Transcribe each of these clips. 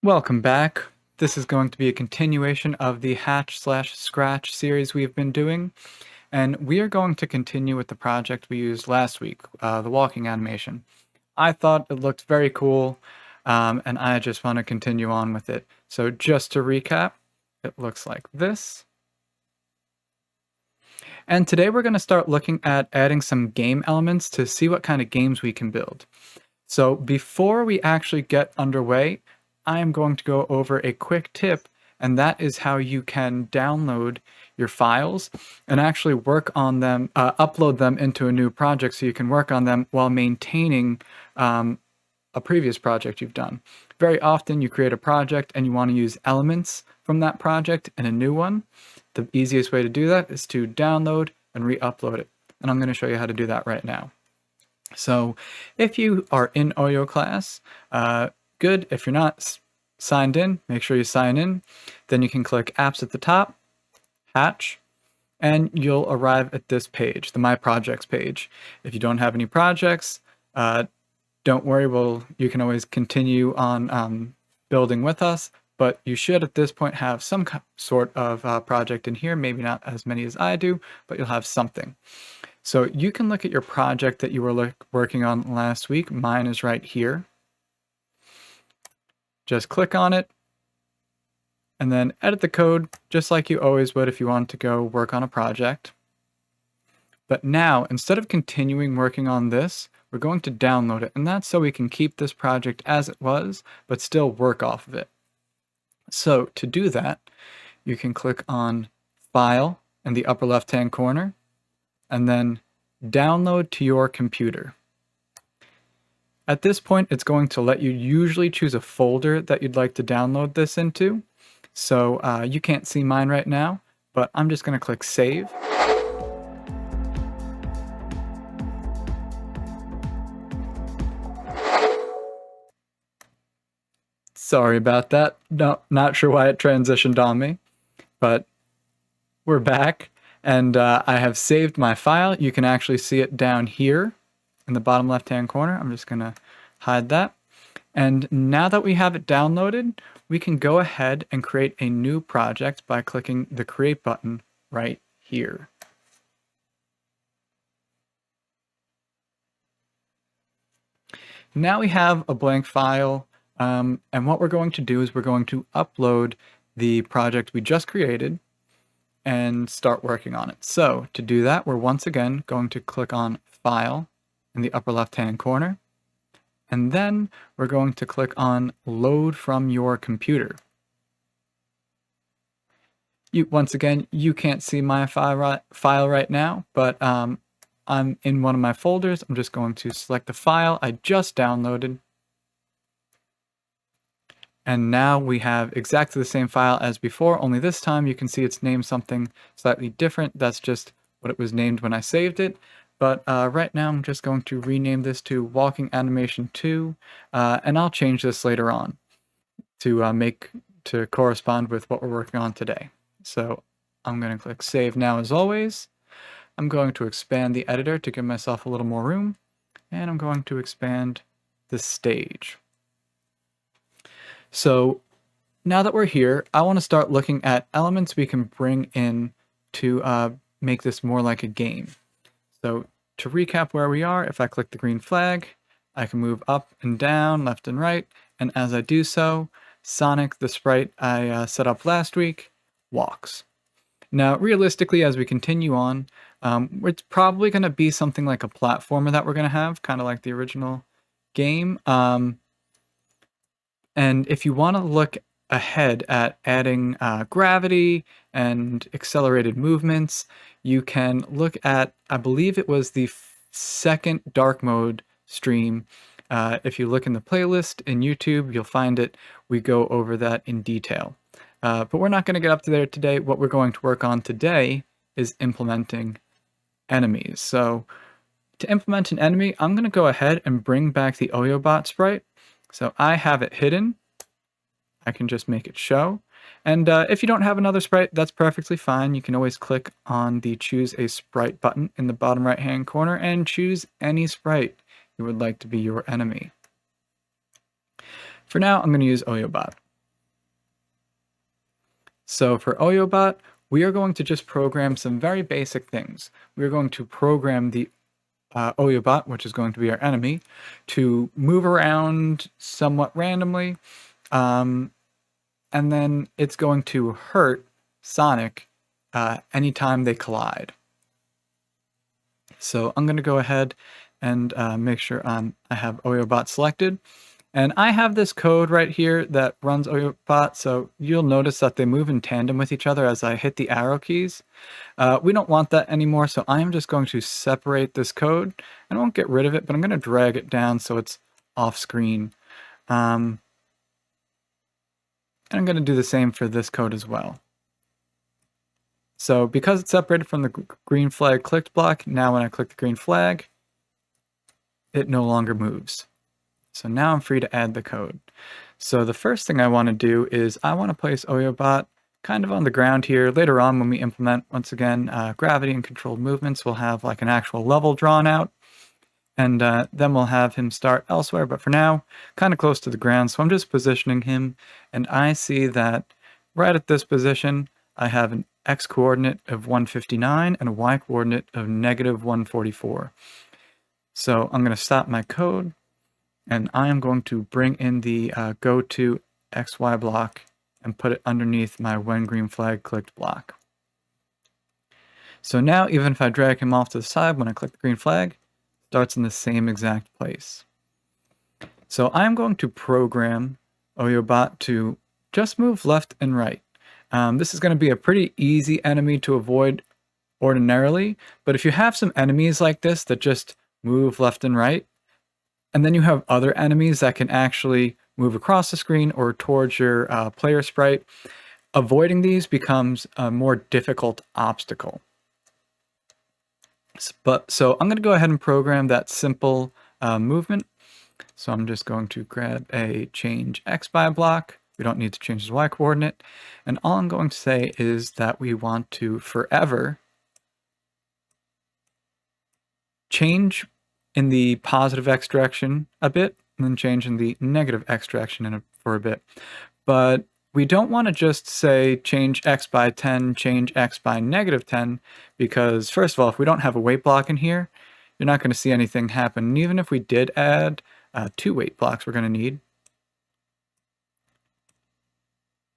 Welcome back. This is going to be a continuation of the Hatch/Scratch series we've been doing, and we are going to continue with the project we used last week, the walking animation. I thought it looked very cool, and I just want to continue on with it. So just to recap, it looks like this. And today we're going to start looking at adding some game elements to see what kind of games we can build. So before we actually get underway, I am going to go over a quick tip, and that is how you can download your files and actually work on them, upload them into a new project so you can work on them while maintaining a previous project you've done. Very often you create a project and you want to use elements from that project in a new one. The easiest way to do that is to download and re-upload it. And I'm going to show you how to do that right now. So if you are in OYO class, good. If you're not signed in, make sure you sign in. Then you can click Apps at the top, Hatch, and you'll arrive at this page, the My Projects page. If you don't have any projects, don't worry, you can always continue on building with us, but you should at this point have some sort of project in here, maybe not as many as I do, but you'll have something. So you can look at your project that you were working on last week. Mine is right here. Just click on it and then edit the code just like you always would if you wanted to go work on a project. But now, instead of continuing working on this, we're going to download it, and that's so we can keep this project as it was, but still work off of it. So to do that, you can click on File in the upper left-hand corner, and then Download to your computer. At this point, it's going to let you usually choose a folder that you'd like to download this into. So you can't see mine right now, but I'm just going to click Save. Sorry about that. No, not sure why it transitioned on me, but we're back, and I have saved my file. You can actually see it down here in the bottom left-hand corner. I'm just going to hide that. And now that we have it downloaded, we can go ahead and create a new project by clicking the Create button right here. Now we have a blank file, and what we're going to do is we're going to upload the project we just created and start working on it. So to do that, we're once again going to click on File in the upper left-hand corner, and then we're going to click on Load from your computer. Once again, you can't see my file right now, but I'm in one of my folders. I'm just going to select the file I just downloaded. And now we have exactly the same file as before, only this time you can see it's named something slightly different. That's just what it was named when I saved it. But right now I'm just going to rename this to Walking Animation 2, and I'll change this later on to correspond with what we're working on today. So I'm going to click Save now as always. I'm going to expand the editor to give myself a little more room, and I'm going to expand the stage. So now that we're here, I want to start looking at elements we can bring in to make this more like a game. So to recap where we are, if I click the green flag, I can move up and down, left and right, and as I do so, Sonic, the sprite I set up last week, walks. Now, realistically, as we continue on, it's probably going to be something like a platformer that we're going to have, kind of like the original game. And if you want to look ahead at adding gravity and accelerated movements, you can look at, I believe it was the second dark mode stream. If you look in the playlist in YouTube, you'll find it. We go over that in detail. But we're not going to get up to there today. What we're going to work on today is implementing enemies. So to implement an enemy, I'm going to go ahead and bring back the OYOBot sprite. So I have it hidden. I can just make it show. And if you don't have another sprite, that's perfectly fine. You can always click on the Choose a Sprite button in the bottom right-hand corner and choose any sprite you would like to be your enemy. For now, I'm going to use OYOBot. So for OYOBot, we are going to just program some very basic things. We're going to program the OYOBot, which is going to be our enemy, to move around somewhat randomly, and then it's going to hurt Sonic anytime they collide. So I'm going to go ahead and make sure I have OYOBot selected. And I have this code right here that runs OYOBot, so you'll notice that they move in tandem with each other as I hit the arrow keys. We don't want that anymore, so I'm just going to separate this code. I won't get rid of it, but I'm going to drag it down so it's off screen. And I'm going to do the same for this code as well. So because it's separated from the green flag clicked block, now when I click the green flag, it no longer moves. So now I'm free to add the code. So the first thing I want to do is I want to place OYOBot kind of on the ground here. Later on when we implement, once again, gravity and controlled movements, we'll have like an actual level drawn out. And then we'll have him start elsewhere. But for now, kind of close to the ground. So I'm just positioning him. And I see that right at this position, I have an X coordinate of 159 and a Y coordinate of negative 144. So I'm going to stop my code. And I am going to bring in the go to XY block and put it underneath my when green flag clicked block. So now even if I drag him off to the side when I click the green flag, it starts in the same exact place. So I'm going to program OYOBot to just move left and right. This is going to be a pretty easy enemy to avoid ordinarily, but if you have some enemies like this that just move left and right, and then you have other enemies that can actually move across the screen or towards your player sprite, avoiding these becomes a more difficult obstacle. So I'm going to go ahead and program that simple movement. So I'm just going to grab a change X by block. We don't need to change his Y coordinate. And all I'm going to say is that we want to forever change in the positive X direction a bit, and then change in the negative X direction for a bit. But we don't want to just say change X by 10, change X by negative 10, because first of all, if we don't have a weight block in here, you're not going to see anything happen. And even if we did add 2 weight blocks we're going to need,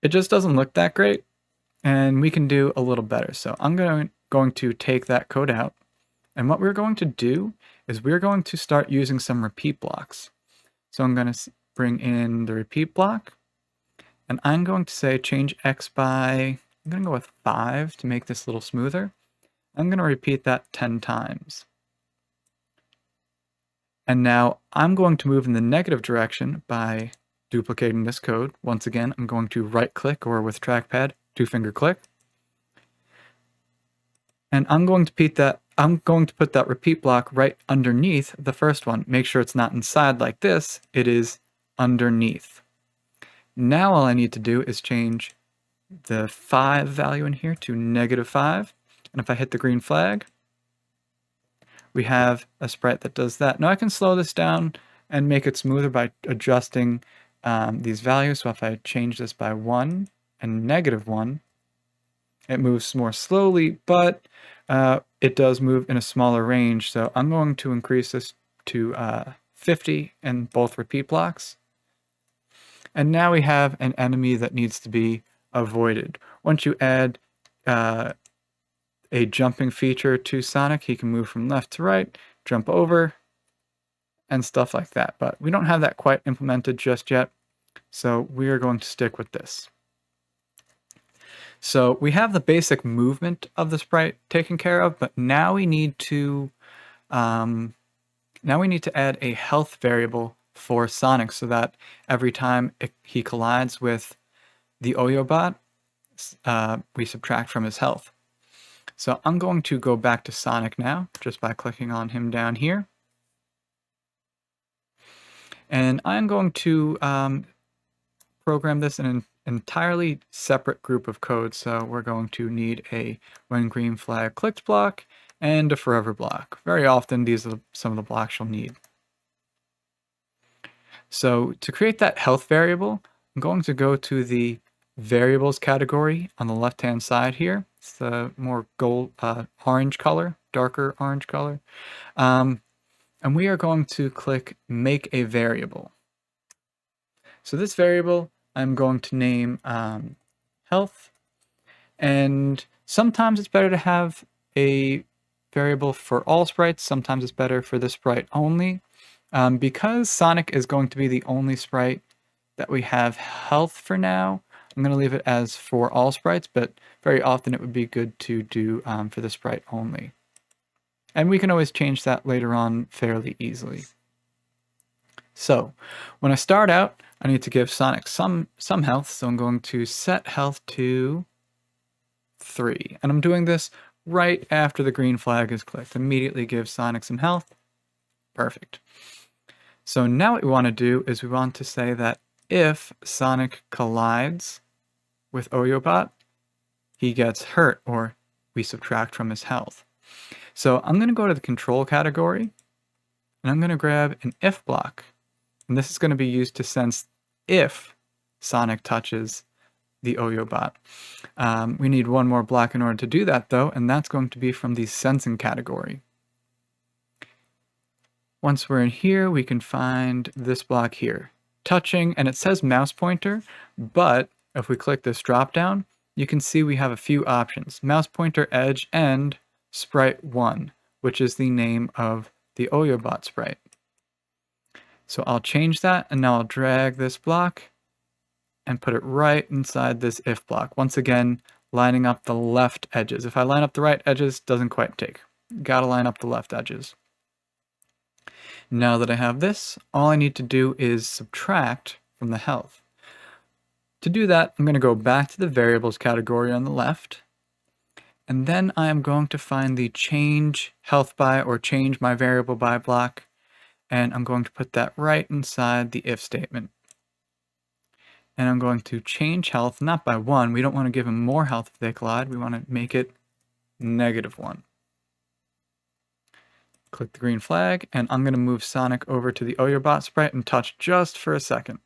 it just doesn't look that great, and we can do a little better. So I'm going to take that code out, and what we're going to do is we're going to start using some repeat blocks. So I'm going to bring in the repeat block, and I'm going to say change X by, I'm going to go with 5 to make this a little smoother. I'm going to repeat that 10 times. And now I'm going to move in the negative direction by duplicating this code. Once again, I'm going to right click, or with trackpad, 2-finger click. And I'm going to put that repeat block right underneath the first one. Make sure it's not inside like this, it is underneath. Now all I need to do is change the 5 value in here to -5. And if I hit the green flag, we have a sprite that does that. Now I can slow this down and make it smoother by adjusting these values. So if I change this by 1 and -1, it moves more slowly, but it does move in a smaller range. So I'm going to increase this to 50 in both repeat blocks. And now we have an enemy that needs to be avoided. Once you add a jumping feature to Sonic, he can move from left to right, jump over, and stuff like that. But we don't have that quite implemented just yet, so we are going to stick with this. So we have the basic movement of the sprite taken care of, but now we need to add a health variable for Sonic so that every time he collides with the OYOBot, we subtract from his health. So I'm going to go back to Sonic now, just by clicking on him down here. And I'm going to program this in an entirely separate group of code. So we're going to need a when green flag clicked block and a forever block. Very often these are some of the blocks you'll need. So to create that health variable, I'm going to go to the variables category on the left-hand side here. It's the more gold, orange color, darker orange color. And we are going to click make a variable. So this variable I'm going to name health, and sometimes it's better to have a variable for all sprites, sometimes it's better for the sprite only. Because Sonic is going to be the only sprite that we have health for now, I'm going to leave it as for all sprites, but very often it would be good to do for the sprite only. And we can always change that later on fairly easily. So when I start out, I need to give Sonic some health, so I'm going to set health to 3. And I'm doing this right after the green flag is clicked. Immediately give Sonic some health. Perfect. So now what we want to do is we want to say that if Sonic collides with OYOBot, he gets hurt, or we subtract from his health. So I'm going to go to the control category, and I'm going to grab an if block. And this is going to be used to sense if Sonic touches the OYOBot. We need one more block in order to do that, though, and that's going to be from the sensing category. Once we're in here, we can find this block here, touching, and it says mouse pointer, but if we click this drop down, you can see we have a few options: mouse pointer, edge, and sprite 1, which is the name of the OYOBot sprite. So I'll change that, and now I'll drag this block and put it right inside this if block. Once again, lining up the left edges. If I line up the right edges, doesn't quite take. Gotta line up the left edges. Now that I have this, all I need to do is subtract from the health. To do that, I'm going to go back to the variables category on the left, and then I am going to find the change health by or change my variable by block, and I'm going to put that right inside the if statement. And I'm going to change health, not by 1. We don't want to give him more health if they collide. We want to make it -1. Click the green flag, and I'm going to move Sonic over to the OYOBot sprite and touch just for a second.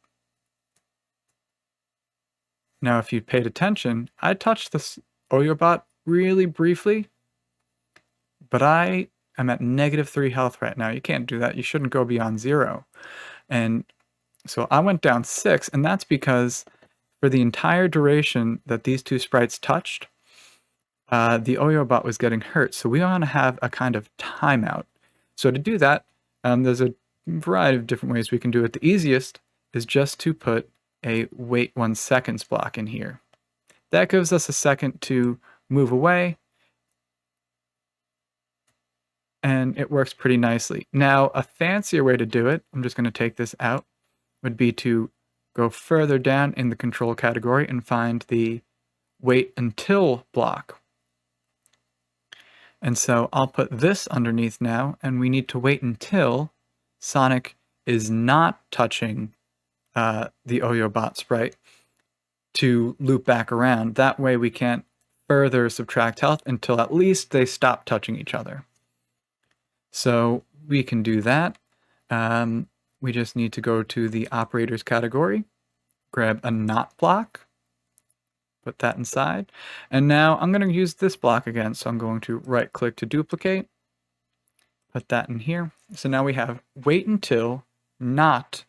Now, if you paid attention, I touched this OYOBot really briefly, but I am at -3 health right now. You can't do that. You shouldn't go beyond 0. And so I went down 6, and that's because for the entire duration that these two sprites touched, the OYOBot was getting hurt. So we want to have a kind of timeout. So to do that, there's a variety of different ways we can do it. The easiest is just to put a wait 1 seconds block in here. That gives us a second to move away, and it works pretty nicely. Now, a fancier way to do it, I'm just going to take this out, would be to go further down in the control category and find the wait until block. And so I'll put this underneath now, and we need to wait until Sonic is not touching the OYOBot sprite to loop back around. That way we can't further subtract health until at least they stop touching each other. So we can do that. We just need to go to the operators category, grab a not block, put that inside. And now I'm going to use this block again. So I'm going to right click to duplicate, put that in here. So now we have wait until not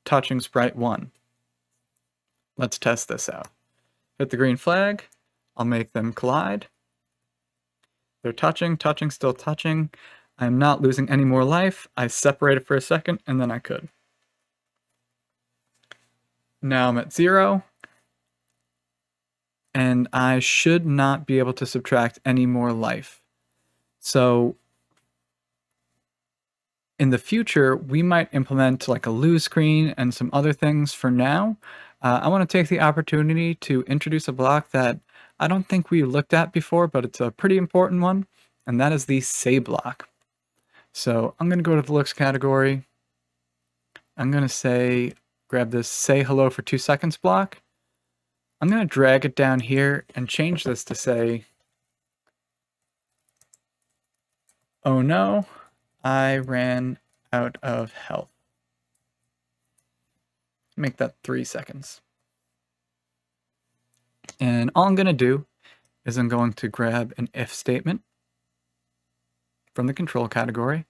touching sprite 1. Let's test this out. Hit the green flag. I'll make them collide. They're touching, still touching. I'm not losing any more life. I separated for a second, and then I could. Now I'm at 0. And I should not be able to subtract any more life. So in the future, we might implement like a lose screen and some other things. For now, I want to take the opportunity to introduce a block that I don't think we looked at before, but it's a pretty important one, and that is the say block. So I'm going to go to the looks category. I'm going to say, grab this say hello for 2 seconds block. I'm going to drag it down here and change this to say, oh no, I ran out of health. Make that 3 seconds. And all I'm going to do is I'm going to grab an if statement from the control category.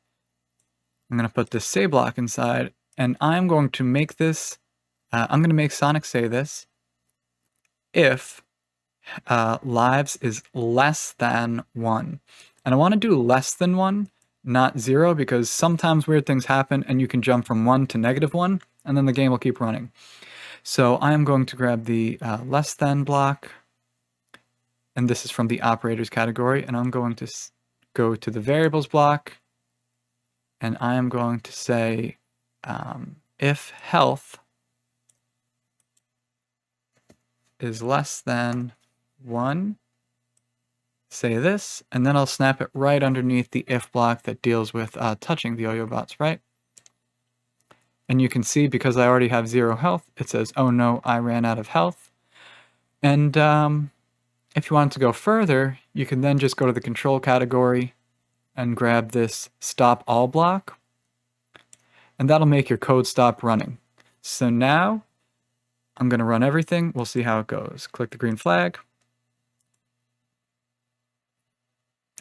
I'm going to put this say block inside, and I'm going to make this, I'm going to make Sonic say this, if lives is less than 1. And I want to do less than 1, not 0, because sometimes weird things happen and you can jump from 1 to -1, and then the game will keep running. So I am going to grab the less than block, and this is from the operators category, and I'm going to go to the variables block, and I am going to say if health is less than 1, say this, and then I'll snap it right underneath the if block that deals with touching the OYO sprite. And you can see, because I already have 0 health, it says, oh no, I ran out of health. And if you want to go further, you can then just go to the control category and grab this stop all block, and that'll make your code stop running. So now I'm going to run everything. We'll see how it goes. Click the green flag.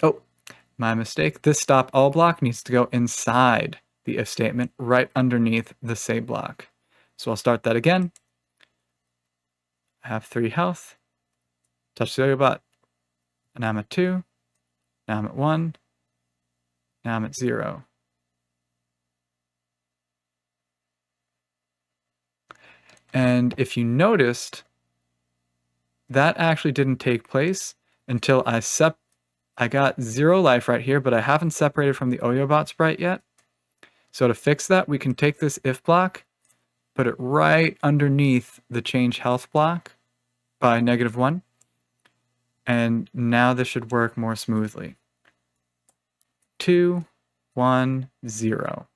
Oh, my mistake. This stop all block needs to go inside the if statement right underneath the say block. So I'll start that again. I have 3 health. Touch the OYO bot. And now I'm at 2. Now I'm at 1. Now I'm at 0. And if you noticed, that actually didn't take place until I got 0 life right here, but I haven't separated from the OYO bot sprite yet. So to fix that, we can take this if block, put it right underneath the change health block by -1. And now this should work more smoothly. 2, 1, 0.